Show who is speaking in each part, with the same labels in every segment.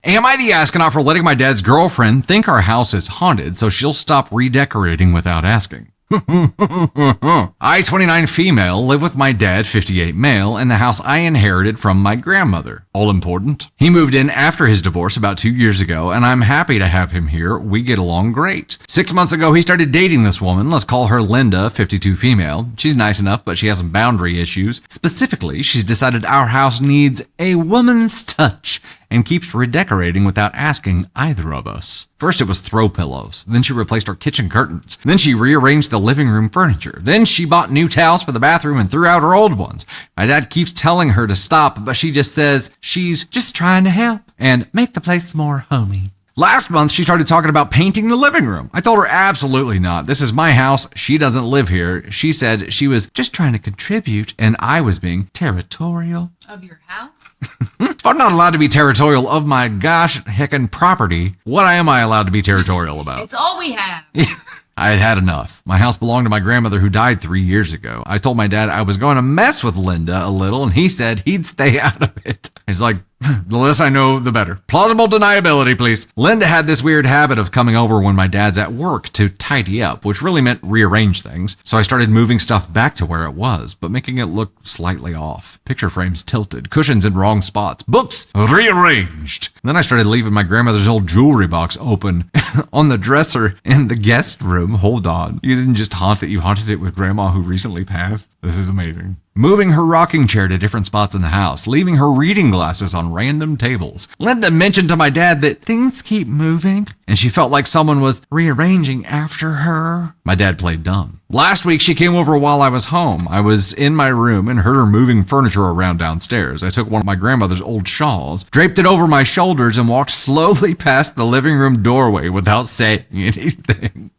Speaker 1: Am I the astronaut for letting my dad's girlfriend think our house is haunted so she'll stop redecorating without asking? I, 29 female, live with my dad, 58 male, in the house I inherited from my grandmother. All important. He moved in after his divorce about 2 years ago, and I'm happy to have him here. We get along great. 6 months ago, he started dating this woman. Let's call her Linda, 52 female. She's nice enough, but she has some boundary issues. Specifically, she's decided our house needs a woman's touch and keeps redecorating without asking either of us. First it was throw pillows, then she replaced our kitchen curtains, then she rearranged the living room furniture, then she bought new towels for the bathroom and threw out her old ones. My dad keeps telling her to stop, but she just says she's just trying to help and make the place more homey. Last month, she started talking about painting the living room. I told her absolutely not. This is my house. She doesn't live here. She said she was just trying to contribute, and I was being territorial.
Speaker 2: Of your house?
Speaker 1: If I'm not allowed to be territorial of my gosh heckin' property, what am I allowed to be territorial about?
Speaker 2: It's all we have.
Speaker 1: I had had enough. My house belonged to my grandmother who died 3 years ago. I told my dad I was going to mess with Linda a little, and he said he'd stay out of it. He's like, the less I know, the better. Plausible deniability, please. Linda had this weird habit of coming over when my dad's at work to tidy up, which really meant rearrange things. So I started moving stuff back to where it was, but making it look slightly off. Picture frames tilted, cushions in wrong spots, books rearranged. Then I started leaving my grandmother's old jewelry box open on the dresser in the guest room. Hold on. You didn't just haunt it, you haunted it with grandma who recently passed. This is amazing. Moving her rocking chair to different spots in the house, leaving her reading glasses on random tables. Linda mentioned to my dad that things keep moving, and she felt like someone was rearranging after her. My dad played dumb. Last week, she came over while I was home. I was in my room and heard her moving furniture around downstairs. I took one of my grandmother's old shawls, draped it over my shoulders, and walked slowly past the living room doorway without saying anything.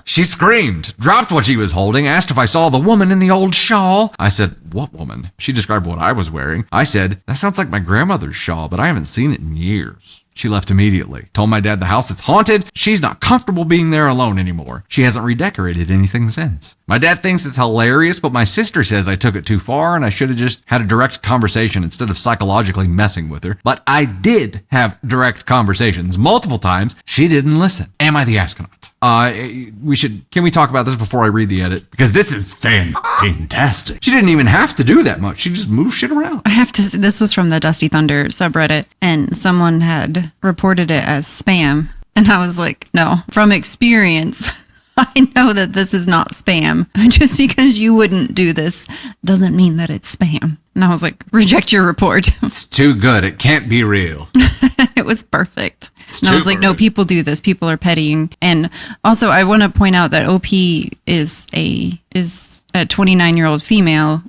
Speaker 1: She screamed, dropped what she was holding, asked if I saw the woman in the old shawl. I said, what woman? She described what I was wearing. I said, that sounds like my grandmother's shawl, but I haven't seen it in years. She left immediately. Told my dad the house is haunted. She's not comfortable being there alone anymore. She hasn't redecorated anything since. My dad thinks it's hilarious, but my sister says I took it too far and I should have just had a direct conversation instead of psychologically messing with her. But I did have direct conversations multiple times. She didn't listen. Am I the astronaut? Can we talk about this before I read the edit? Because this is fantastic. She didn't even have to do that much. She just moved shit around.
Speaker 3: I have to say, this was from the Dusty Thunder subreddit, and someone had reported it as spam. And I was like, no, from experience, I know that this is not spam. Just because you wouldn't do this doesn't mean that it's spam. And I was like, reject your report.
Speaker 1: It's too good. It can't be real.
Speaker 3: It was perfect. And I was like, no, people do this. People are pettying. And also, I want to point out that OP is a 29-year-old female,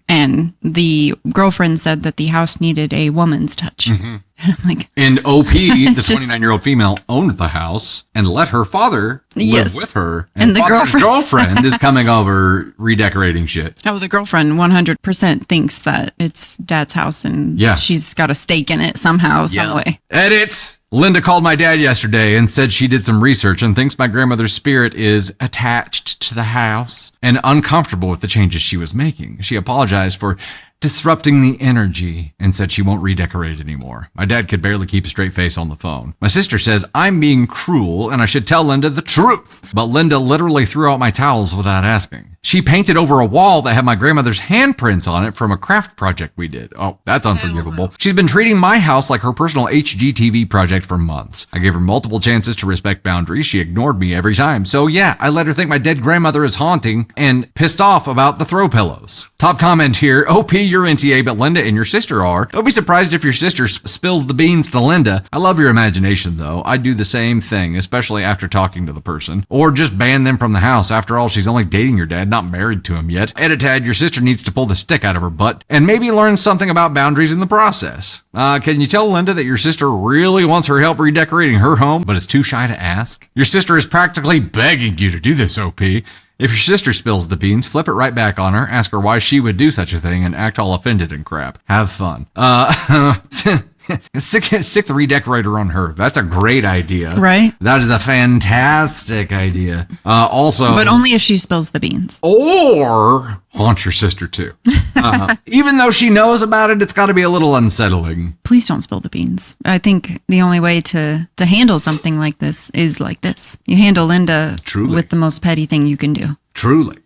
Speaker 3: and the girlfriend said that the house needed a woman's touch. Mm-hmm. And I'm like,
Speaker 1: and OP, the 29-year-old female, owned the house and let her father live with her.
Speaker 3: And the
Speaker 1: girlfriend is coming over redecorating shit.
Speaker 3: Oh, the girlfriend 100% thinks that it's dad's house, and she's got a stake in it somehow, some way.
Speaker 1: Edit! Linda called my dad yesterday and said she did some research and thinks my grandmother's spirit is attached to the house and uncomfortable with the changes she was making. She apologized for disrupting the energy and said she won't redecorate anymore. My dad could barely keep a straight face on the phone. My sister says I'm being cruel and I should tell Linda the truth. But Linda literally threw out my towels without asking. She painted over a wall that had my grandmother's handprints on it from a craft project we did. Oh, that's unforgivable. She's been treating my house like her personal HGTV project for months. I gave her multiple chances to respect boundaries. She ignored me every time. So yeah, I let her think my dead grandmother is haunting and pissed off about the throw pillows. Top comment here. OP, you're NTA, but Linda and your sister are. Don't be surprised if your sister spills the beans to Linda. I love your imagination though. I'd do the same thing, especially after talking to the person. Or just ban them from the house. After all, she's only dating your dad, not married to him yet. Editad, your sister needs to pull the stick out of her butt and maybe learn something about boundaries in the process. Can you tell Linda that your sister really wants her help redecorating her home, but is too shy to ask? Your sister is practically begging you to do this, OP. If your sister spills the beans, flip it right back on her, ask her why she would do such a thing, and act all offended and crap. Have fun. Sick the redecorator on her. That's a great idea.
Speaker 3: Right.
Speaker 1: That is a fantastic idea. Also,
Speaker 3: But only if she spills the beans.
Speaker 1: or haunt your sister too. Even though she knows about it, it's got to be a little unsettling.
Speaker 3: Please don't spill the beans. I think the only way to handle something like this is like this. You handle Linda
Speaker 1: Truly.
Speaker 3: with the most petty thing you can do.
Speaker 1: Truly.